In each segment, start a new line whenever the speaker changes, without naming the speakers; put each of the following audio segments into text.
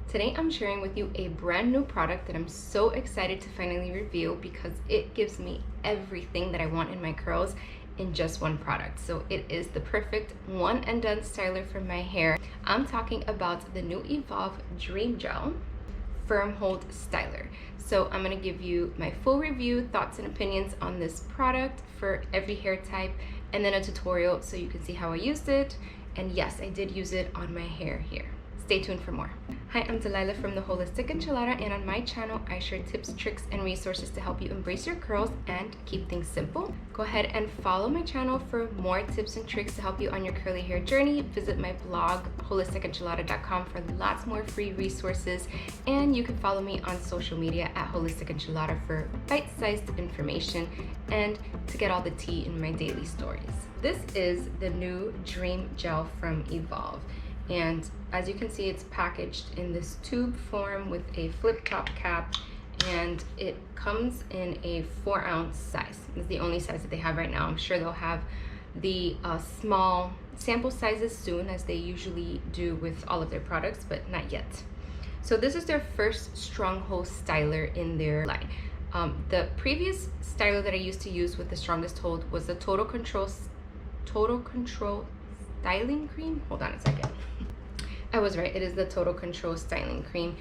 Today I'm sharing with you a brand new product that I'm so excited to finally review because it gives me everything that I want in my curls in just one product. So it is the perfect one and done styler for my hair. I'm talking about the new EVOLVh DreamGel Firm Hold Styler. So I'm going to give you my full review, thoughts and opinions on this product for every hair type, and then a tutorial so you can see how I used it. And yes, I did use it on my hair here. Stay tuned for more. Hi, I'm Delilah from the Holistic Enchilada, and on my channel I share tips, tricks, and resources to help you embrace your curls and keep things simple. Go ahead and follow my channel for more tips and tricks to help you on your curly hair journey. Visit my blog, holisticenchilada.com, for lots more free resources, and you can follow me on social media at Holistic Enchilada for bite-sized information and to get all the tea in my daily stories. This is the new Dream Gel from EVOLVh. And as you can see, it's packaged in this tube form with a flip top cap, and it comes in a 4-ounce size. It's the only size that they have right now. I'm sure they'll have the small sample sizes soon, as they usually do with all of their products, but not yet. So this is their first stronghold styler in their line. The previous styler that I used to use with the strongest hold was the Total Control styling cream. Hold on a second. I was right, it is the Total Control styling cream.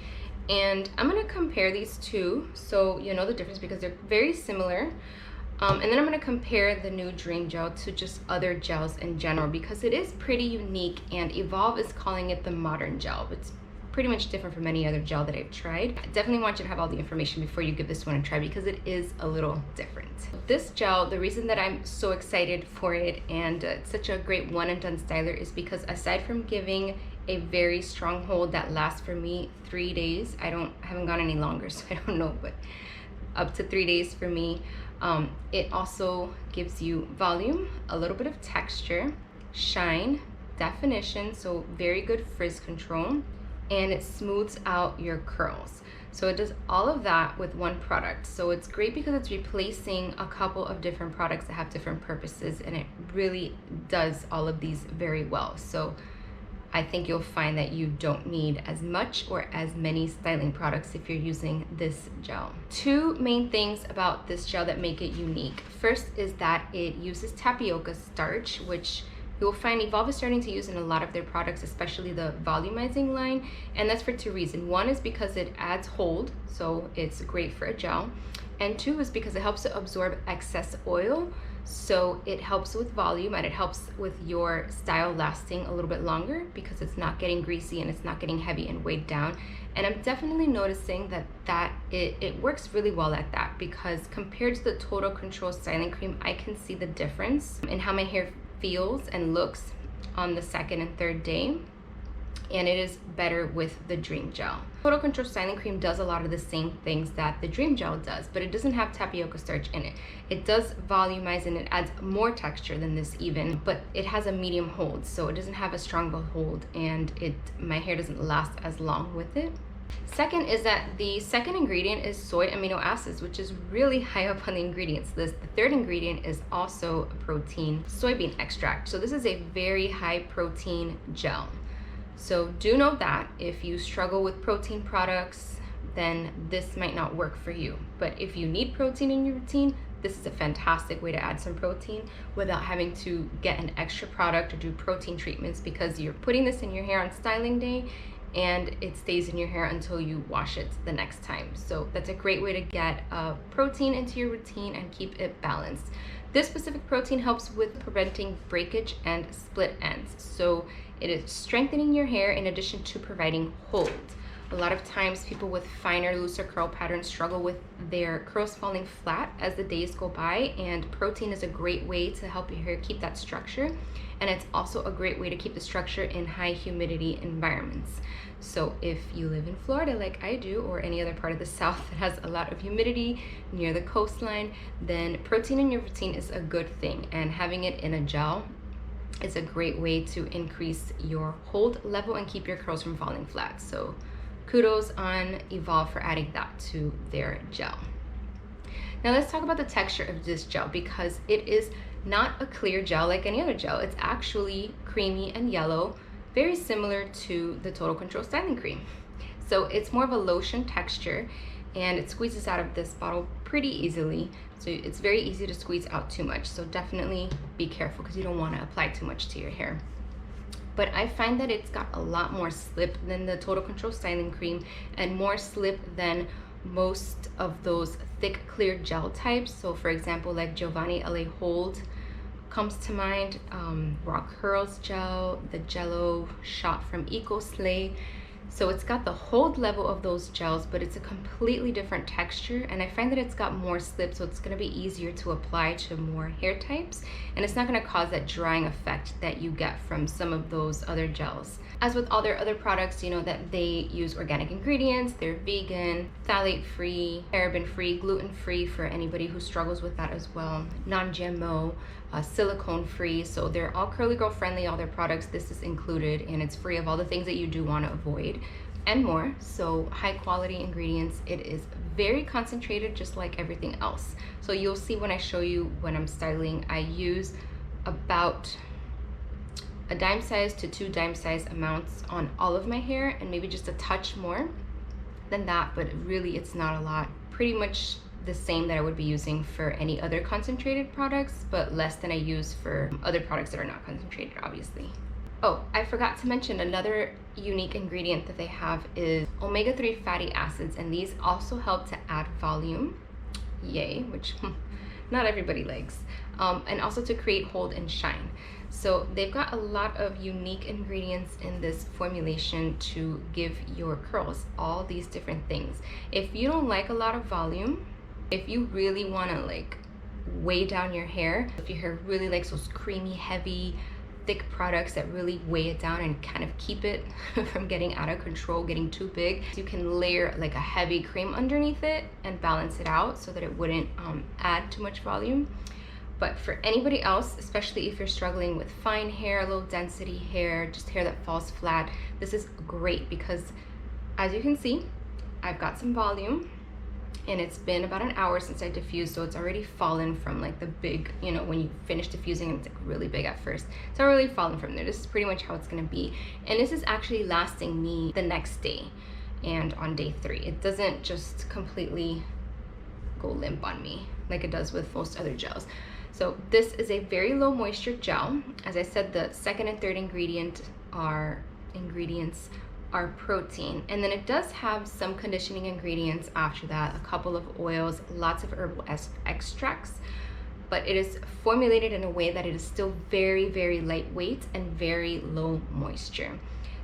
And I'm gonna compare these two so you know the difference, because they're very similar. And then I'm gonna compare the new Dream Gel to just other gels in general, because it is pretty unique, and EVOLVh is calling it the modern gel. It's pretty much different from any other gel that I've tried. I definitely want you to have all the information before you give this one a try, because it is a little different. This gel, the reason that I'm so excited for it and it's such a great one and done styler is because aside from giving a very strong hold that lasts for me 3 days, I haven't gone any longer, so I don't know, but up to 3 days for me. It also gives you volume, a little bit of texture, shine, definition, so very good frizz control, and it smooths out your curls. So it does all of that with one product. So it's great because it's replacing a couple of different products that have different purposes, and it really does all of these very well. So I think you'll find that you don't need as much or as many styling products if you're using this gel. Two main things about this gel that make it unique. First is that it uses tapioca starch, which you'll find EVOLVh is starting to use in a lot of their products, especially the volumizing line, and that's for two reasons. One is because it adds hold, so it's great for a gel, and two is because it helps to absorb excess oil, so it helps with volume and it helps with your style lasting a little bit longer because it's not getting greasy and it's not getting heavy and weighed down. And I'm definitely noticing that it works really well at that, because compared to the Total Control styling cream, I can see the difference in how my hair feels and looks on the second and third day, and it is better with the Dream Gel. Total Control styling cream does a lot of the same things that the Dream Gel does, but it doesn't have tapioca starch in it. It does volumize and it adds more texture than this even, but it has a medium hold, so it doesn't have a strong hold, and my hair doesn't last as long with it. Second is that the second ingredient is soy amino acids, which is really high up on the ingredients list. The third ingredient is also a protein soybean extract. So this is a very high protein gel. So do know that if you struggle with protein products, then this might not work for you. But if you need protein in your routine, this is a fantastic way to add some protein without having to get an extra product or do protein treatments, because you're putting this in your hair on styling day and it stays in your hair until you wash it the next time. So that's a great way to get protein into your routine and keep it balanced. This specific protein helps with preventing breakage and split ends. So it is strengthening your hair in addition to providing hold. A lot of times people with finer, looser curl patterns struggle with their curls falling flat as the days go by, and protein is a great way to help your hair keep that structure. And it's also a great way to keep the structure in high humidity environments. So if you live in Florida like I do, or any other part of the South that has a lot of humidity near the coastline, then protein in your routine is a good thing, and having it in a gel is a great way to increase your hold level and keep your curls from falling flat. So kudos on EVOLVh for adding that to their gel. Now let's talk about the texture of this gel, because it is not a clear gel like any other gel. It's actually creamy and yellow, very similar to the Total Control styling cream. So it's more of a lotion texture, and it squeezes out of this bottle pretty easily. So it's very easy to squeeze out too much. So definitely be careful because you don't want to apply too much to your hair. But I find that it's got a lot more slip than the Total Control Styling Cream, and more slip than most of those thick clear gel types. So for example, like Giovanni LA Hold comes to mind, Rock Curls Gel, the Jello Shot from Eco Slay. So it's got the hold level of those gels, but it's a completely different texture, and I find that it's got more slip, so it's going to be easier to apply to more hair types, and it's not going to cause that drying effect that you get from some of those other gels. As with all their other products, you know that they use organic ingredients, they're vegan, phthalate free, paraben free, gluten free for anybody who struggles with that as well, non-GMO, silicone free. So they're all curly girl friendly, all their products. This is included, and it's free of all the things that you do want to avoid and more. So high quality ingredients. It is very concentrated, just like everything else. So you'll see when I show you when I'm styling, I use about a dime size to 2 dime size amounts on all of my hair, and maybe just a touch more than that, but really it's not a lot. Pretty much the same that I would be using for any other concentrated products, but less than I use for other products that are not concentrated, obviously. Oh, I forgot to mention another unique ingredient that they have is omega-3 fatty acids, and these also help to add volume, yay, which not everybody likes, and also to create hold and shine. So they've got a lot of unique ingredients in this formulation to give your curls all these different things. If you don't like a lot of volume, if you really want to like weigh down your hair, if your hair really likes those creamy, heavy, thick products that really weigh it down and kind of keep it from getting out of control, getting too big, you can layer like a heavy cream underneath it and balance it out so that it wouldn't add too much volume. But for anybody else, especially if you're struggling with fine hair, low density hair, just hair that falls flat, this is great because as you can see, I've got some volume, and it's been about an hour since I diffused, so it's already fallen from like the big, you know, when you finish diffusing and it's like really big at first, it's already fallen from there. This is pretty much how it's gonna be, and this is actually lasting me the next day and on day 3. It doesn't just completely go limp on me like it does with most other gels. So this is a very low moisture gel. As I said, the second and third ingredients are protein, and then it does have some conditioning ingredients after that, a couple of oils, lots of herbal extracts, but it is formulated in a way that it is still very, very lightweight and very low moisture.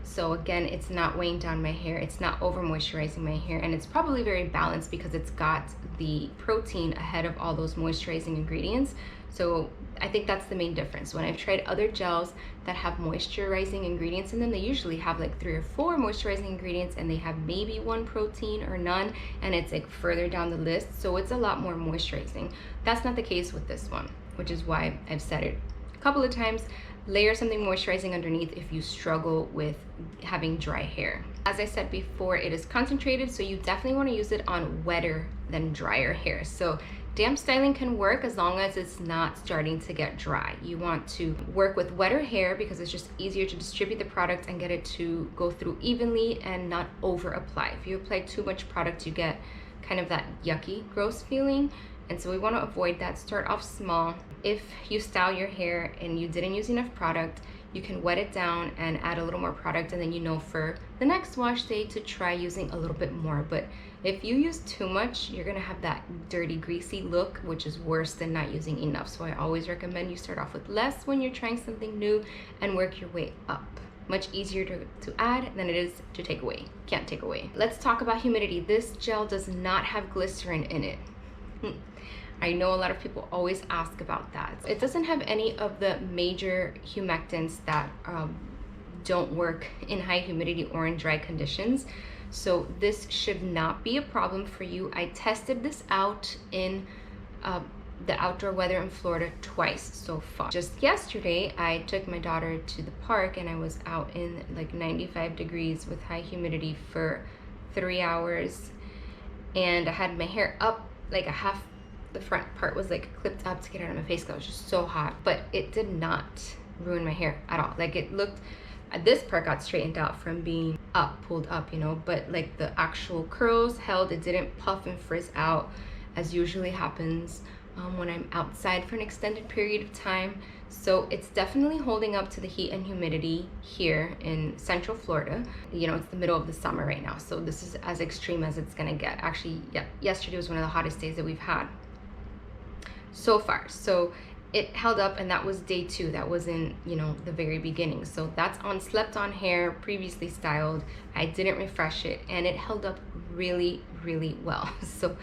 So again, it's not weighing down my hair, it's not over moisturizing my hair, and it's probably very balanced because it's got the protein ahead of all those moisturizing ingredients. So I think that's the main difference. When I've tried other gels that have moisturizing ingredients in them, they usually have like 3 or 4 moisturizing ingredients, and they have maybe 1 protein or none, and it's like further down the list. So it's a lot more moisturizing. That's not the case with this one, which is why I've said it a couple of times. Layer something moisturizing underneath if you struggle with having dry hair. As I said before, it is concentrated, so you definitely want to use it on wetter than drier hair. So damp styling can work as long as it's not starting to get dry. You want to work with wetter hair because it's just easier to distribute the product and get it to go through evenly and not over apply. If you apply too much product, you get kind of that yucky, gross feeling. And so we want to avoid that. Start off small. If you style your hair and you didn't use enough product, you can wet it down and add a little more product, and then you know for the next wash day to try using a little bit more. But if you use too much, you're gonna have that dirty, greasy look, which is worse than not using enough. So I always recommend you start off with less when you're trying something new and work your way up. Much easier to add than it is to take away. Can't take away. Let's talk about humidity. This gel does not have glycerin in it. I know a lot of people always ask about that. It doesn't have any of the major humectants that don't work in high humidity or in dry conditions. So this should not be a problem for you. I tested this out in the outdoor weather in Florida twice so far. Just yesterday, I took my daughter to the park and I was out in like 95 degrees with high humidity for 3 hours, and I had my hair up like a half. The front part was like clipped up to get out of my face because it was just so hot, but it did not ruin my hair at all. Like it looked, This part got straightened out from being up, pulled up, you know, but like the actual curls held. It didn't puff and frizz out as usually happens when I'm outside for an extended period of time. So it's definitely holding up to the heat and humidity here in Central Florida. You know, it's the middle of the summer right now, so this is as extreme as it's gonna get. Actually, yeah, yesterday was one of the hottest days that we've had so far. So it held up, and that was day 2. That was in, you know, the very beginning. So that's on slept on hair, previously styled. I didn't refresh it, and it held up really, really well. So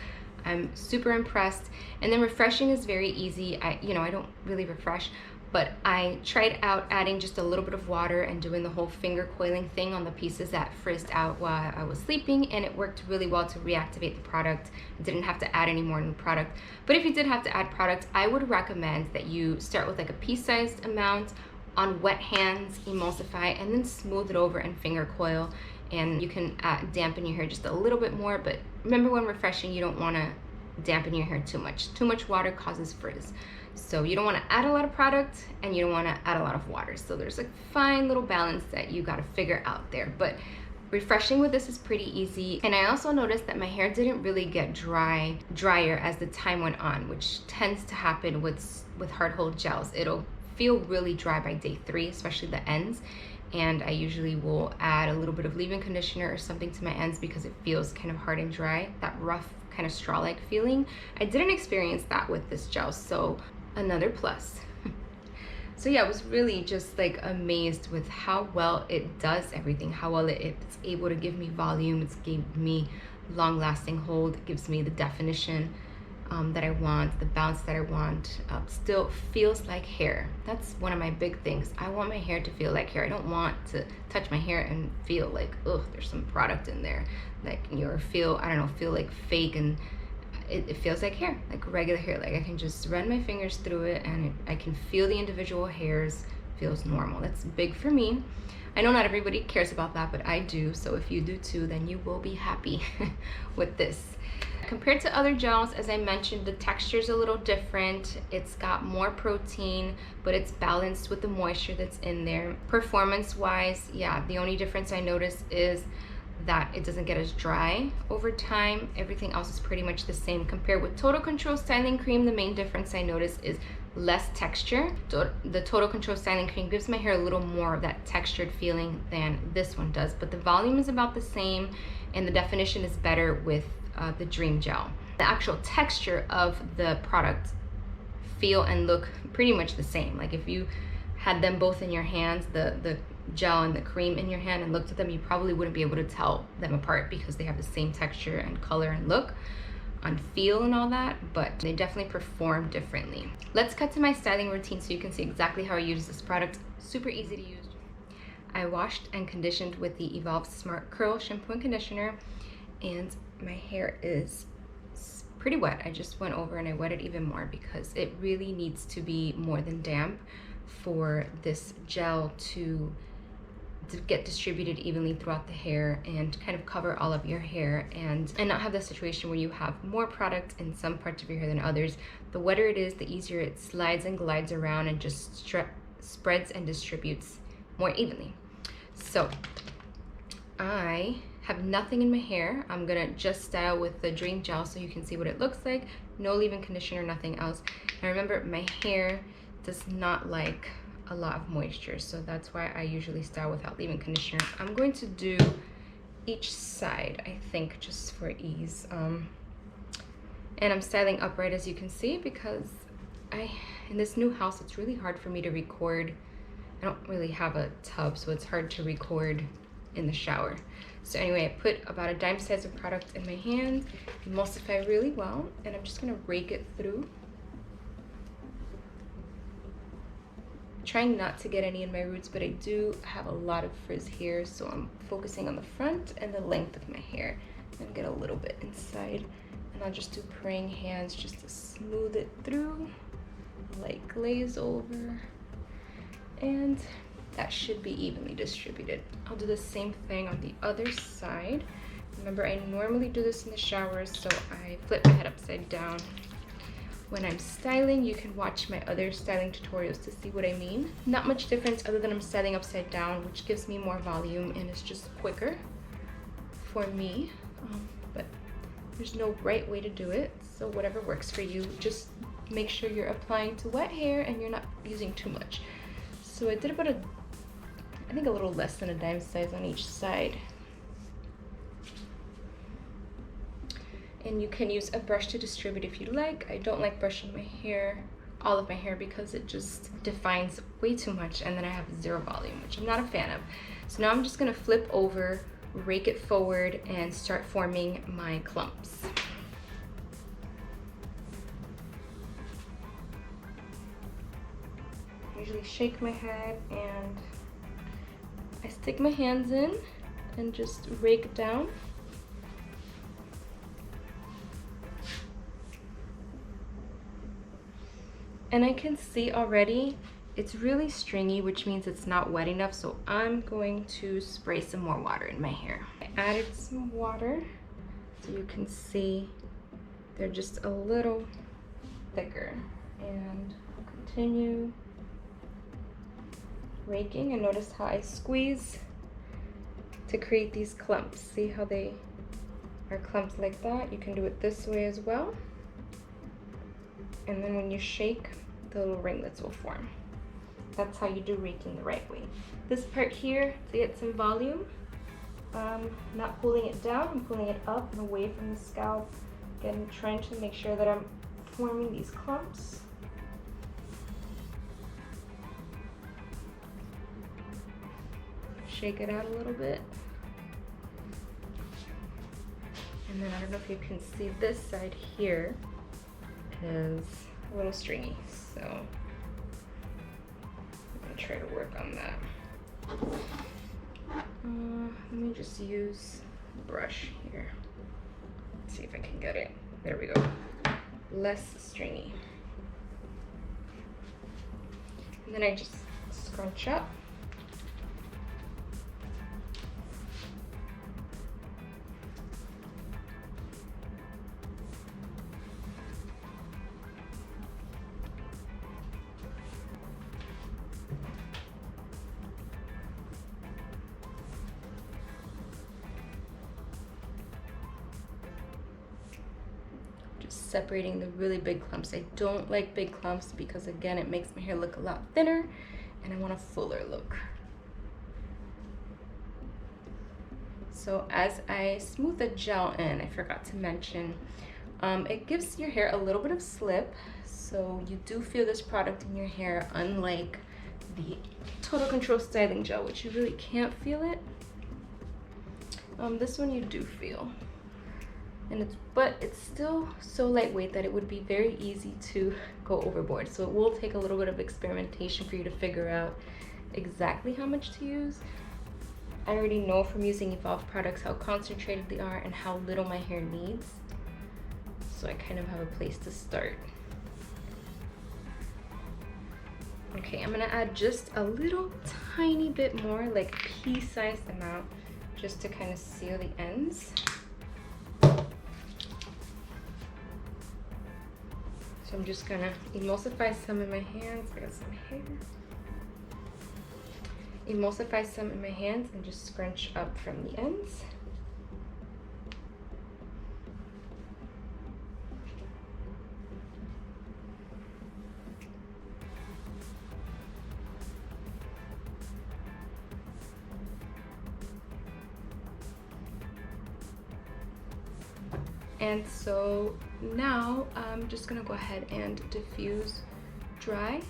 I'm super impressed. And then refreshing is very easy. I don't really refresh, but I tried out adding just a little bit of water and doing the whole finger coiling thing on the pieces that frizzed out while I was sleeping, and it worked really well to reactivate the product. I didn't have to add any more new product. But if you did have to add product, I would recommend that you start with like a pea-sized amount on wet hands, emulsify, and then smooth it over and finger coil. And you can dampen your hair just a little bit more, but remember, when refreshing, you don't want to dampen your hair too much. Too much water causes frizz. So you don't want to add a lot of product, and you don't want to add a lot of water. So there's a fine little balance that you got to figure out there. But refreshing with this is pretty easy. And I also noticed that my hair didn't really get drier as the time went on, which tends to happen with hard hold gels. It'll feel really dry by day 3, especially the ends. And I usually will add a little bit of leave-in conditioner or something to my ends because it feels kind of hard and dry, that rough kind of straw-like feeling. I didn't experience that with this gel, so another plus. So yeah, I was really just like amazed with how well it does everything, how well it's able to give me volume, it's gave me long-lasting hold, it gives me the definition that I want, the bounce that I want. Still feels like hair. That's one of my big things. I want my hair to feel like hair. I don't want to touch my hair and feel like, ugh, there's some product in there. Like, feel like fake, and it feels like hair, like regular hair. Like I can just run my fingers through it, and I can feel the individual hairs. Feels normal. That's big for me. I know not everybody cares about that, but I do. So if you do too, then you will be happy with this. Compared to other gels, as I mentioned, the texture is a little different. It's got more protein, but it's balanced with the moisture that's in there. Performance-wise, yeah, the only difference I notice is that it doesn't get as dry over time. Everything else is pretty much the same. Compared with Total Control Styling Cream, the main difference I notice is less texture. The Total Control Styling Cream gives my hair a little more of that textured feeling than this one does, but the volume is about the same, and the definition is better with the DreamGel. The actual texture of the product feel and look pretty much the same. Like if you had them both in your hands, the gel and the cream in your hand, and looked at them, you probably wouldn't be able to tell them apart because they have the same texture and color and look on feel and all that, but they definitely perform differently. Let's cut to my styling routine so you can see exactly how I use this product. Super easy to use. I washed and conditioned with the EVOLVh Smart Curl shampoo and conditioner, and my hair is pretty wet. I just went over and I wet it even more because it really needs to be more than damp for this gel to get distributed evenly throughout the hair and kind of cover all of your hair, and not have the situation where you have more product in some parts of your hair than others. The wetter it is, the easier it slides and glides around and just spreads and distributes more evenly. So I have nothing in my hair. I'm gonna just style with the DreamGel so you can see what it looks like. No leave-in conditioner, nothing else. And remember, my hair does not like a lot of moisture, so that's why I usually style without leave-in conditioner. I'm going to do each side, I think, just for ease. And I'm styling upright, as you can see, because in this new house, it's really hard for me to record. I don't really have a tub, so it's hard to record in the shower. So anyway, I put about a dime size of product in my hand, emulsify really well, and I'm just gonna rake it through. Trying not to get any in my roots, but I do have a lot of frizz here, so I'm focusing on the front and the length of my hair, and get a little bit inside. And I'll just do praying hands just to smooth it through, like glaze over, and that should be evenly distributed. I'll do the same thing on the other side. Remember, I normally do this in the shower, so I flip my head upside down when I'm styling. You can watch my other styling tutorials to see what I mean. Not much difference other than I'm styling upside down, which gives me more volume and it's just quicker for me. But there's no right way to do it, so whatever works for you. Just make sure you're applying to wet hair and you're not using too much. So I did about I think a little less than a dime size on each side. And you can use a brush to distribute if you like. I don't like brushing my hair, all of my hair, because it just defines way too much and then I have zero volume, which I'm not a fan of. So now I'm just gonna flip over, rake it forward, and start forming my clumps. I usually shake my head and I stick my hands in and just rake down. And I can see already it's really stringy, which means it's not wet enough, so I'm going to spray some more water in my hair. I added some water so you can see they're just a little thicker. And I'll continue raking, and notice how I squeeze to create these clumps. See how they are clumps like that? You can do it this way as well. And then when you shake, the little ringlets will form. That's how you do raking the right way. This part here, to get some volume, not pulling it down, I'm pulling it up and away from the scalp. Again, trying to make sure that I'm forming these clumps. Shake it out a little bit. And then I don't know if you can see this side here is a little stringy, so I'm gonna try to work on that. Let me just use a brush here. Let's see if I can get it. There we go. Less stringy. And then I just scrunch up. Separating the really big clumps. I don't like big clumps because, again, it makes my hair look a lot thinner and I want a fuller look. So as I smooth the gel in, I forgot to mention, it gives your hair a little bit of slip, so you do feel this product in your hair, unlike the Total Control Styling Gel, which you really can't feel it. This one you do feel. But it's still so lightweight that it would be very easy to go overboard. So it will take a little bit of experimentation for you to figure out exactly how much to use. I already know from using EVOLVh products how concentrated they are and how little my hair needs. So I kind of have a place to start. Okay, I'm gonna add just a little tiny bit more, like pea-sized amount, just to kind of seal the ends. So I'm just gonna emulsify some in my hands. I got some hair. Emulsify some in my hands and just scrunch up from the ends. And so now I'm just gonna go ahead and diffuse dry.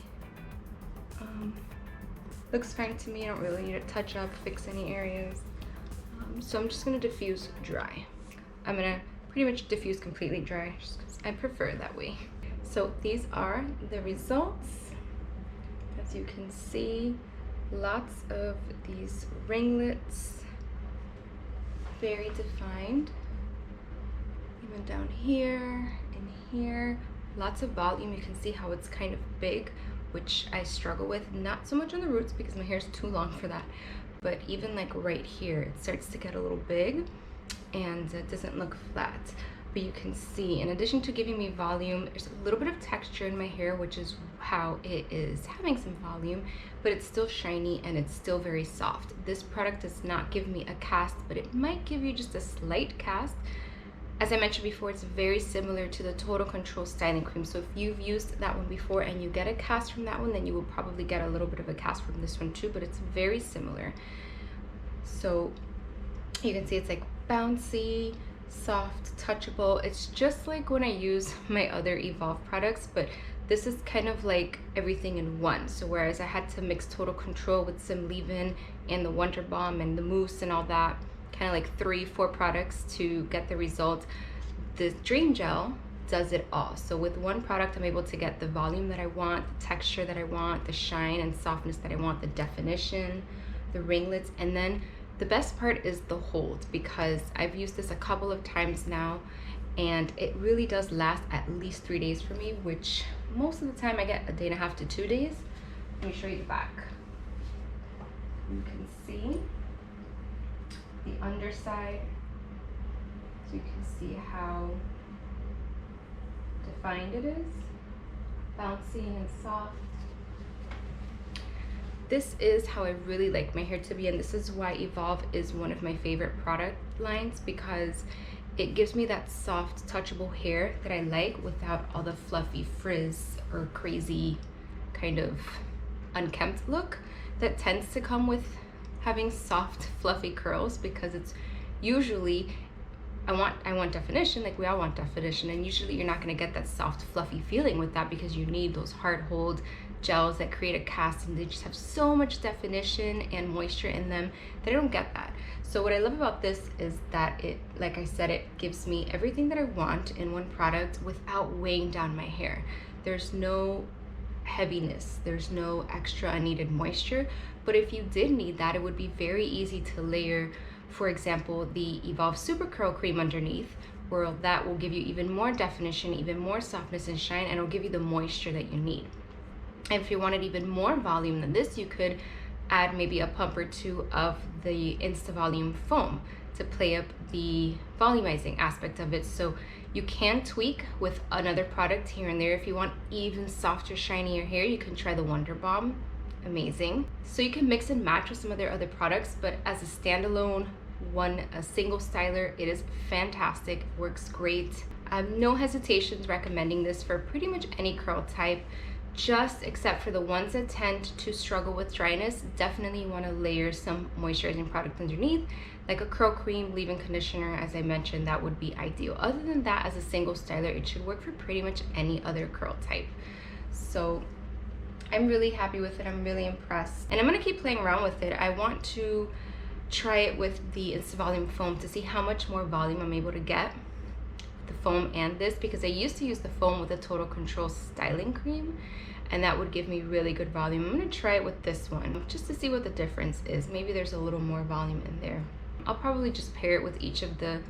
Looks fine to me. I don't really need to touch up, fix any areas. So I'm just gonna diffuse dry. I'm gonna pretty much diffuse completely dry just because I prefer it that way. So these are the results. As you can see, lots of these ringlets, very defined. Even down here and here, lots of volume. You can see how it's kind of big, which I struggle with, not so much on the roots because my hair is too long for that, but even like right here, it starts to get a little big and it doesn't look flat. but you can see, in addition to giving me volume, there's a little bit of texture in my hair, which is how it is having some volume, but it's still shiny and it's still very soft. This product does not give me a cast, but it might give you just a slight cast. As I mentioned before, it's very similar to the Total Control Styling Cream. So if you've used that one before and you get a cast from that one, then you will probably get a little bit of a cast from this one too, but it's very similar. So you can see it's like bouncy, soft, touchable. It's just like when I use my other EVOLVh products, but this is kind of like everything in one. So whereas I had to mix Total Control with some leave-in and the Wonder Balm and the mousse and all that, kind of like 3-4 products to get the result, this Dream Gel does it all. So with one product, I'm able to get the volume that I want, the texture that I want, the shine and softness that I want, the definition, the ringlets, and then the best part is the hold, because I've used this a couple of times now and it really does last at least 3 days for me, which most of the time I get a day and a half to 2 days. Let me show you the back. You can see the underside, so you can see how defined it is, bouncy and soft. This is how I really like my hair to be, and this is why EVOLVh is one of my favorite product lines, because it gives me that soft, touchable hair that I like without all the fluffy frizz or crazy kind of unkempt look that tends to come with having soft, fluffy curls, because it's usually, I want definition, like we all want definition, and usually you're not gonna get that soft, fluffy feeling with that because you need those hard hold gels that create a cast, and they just have so much definition and moisture in them that I don't get that. So what I love about this is that it, like I said, it gives me everything that I want in one product without weighing down my hair. There's no heaviness, there's no extra unneeded moisture, but if you did need that, it would be very easy to layer, for example, the EVOLVh Super Curl Cream underneath, where that will give you even more definition, even more softness and shine, and it'll give you the moisture that you need. And if you wanted even more volume than this, you could add maybe a pump or two of the Insta Volume foam to play up the volumizing aspect of it. So you can tweak with another product here and there. If you want even softer, shinier hair, you can try the Wonder Balm. Amazing. So you can mix and match with some of their other products, but as a standalone a single styler, it is fantastic, works great. I have no hesitations recommending this for pretty much any curl type, just except for the ones that tend to struggle with dryness. Definitely want to layer some moisturizing product underneath, like a curl cream, leave-in conditioner, as I mentioned. That would be ideal. Other than that, as a single styler, it should work for pretty much any other curl type. So I'm really happy with it. I'm really impressed, and I'm gonna keep playing around with it. I want to try it with the Insta Volume foam to see how much more volume I'm able to get, the foam and this, because I used to use the foam with the Total Control Styling Cream, and that would give me really good volume. I'm gonna try it with this one just to see what the difference is. Maybe there's a little more volume in there. I'll probably just pair it with each of the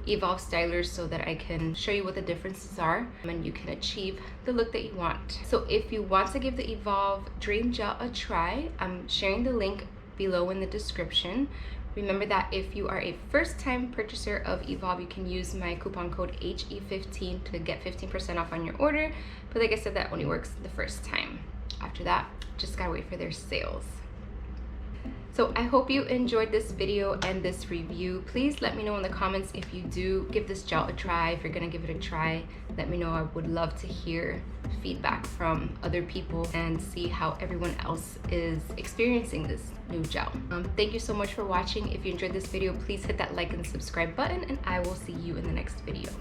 EVOLVh stylers so that I can show you what the differences are and you can achieve the look that you want. So if you want to give the EVOLVh DreamGel a try, I'm sharing the link below in the description. Remember that if you are a first-time purchaser of EVOLVh, you can use my coupon code HE15 to get 15% off on your order. But like I said, that only works the first time. After that, just gotta wait for their sales. So I hope you enjoyed this video and this review. Please let me know in the comments if you do give this gel a try. If you're gonna give it a try, let me know. I would love to hear feedback from other people and see how everyone else is experiencing this new gel. Thank you so much for watching. If you enjoyed this video, please hit that like and subscribe button, and I will see you in the next video.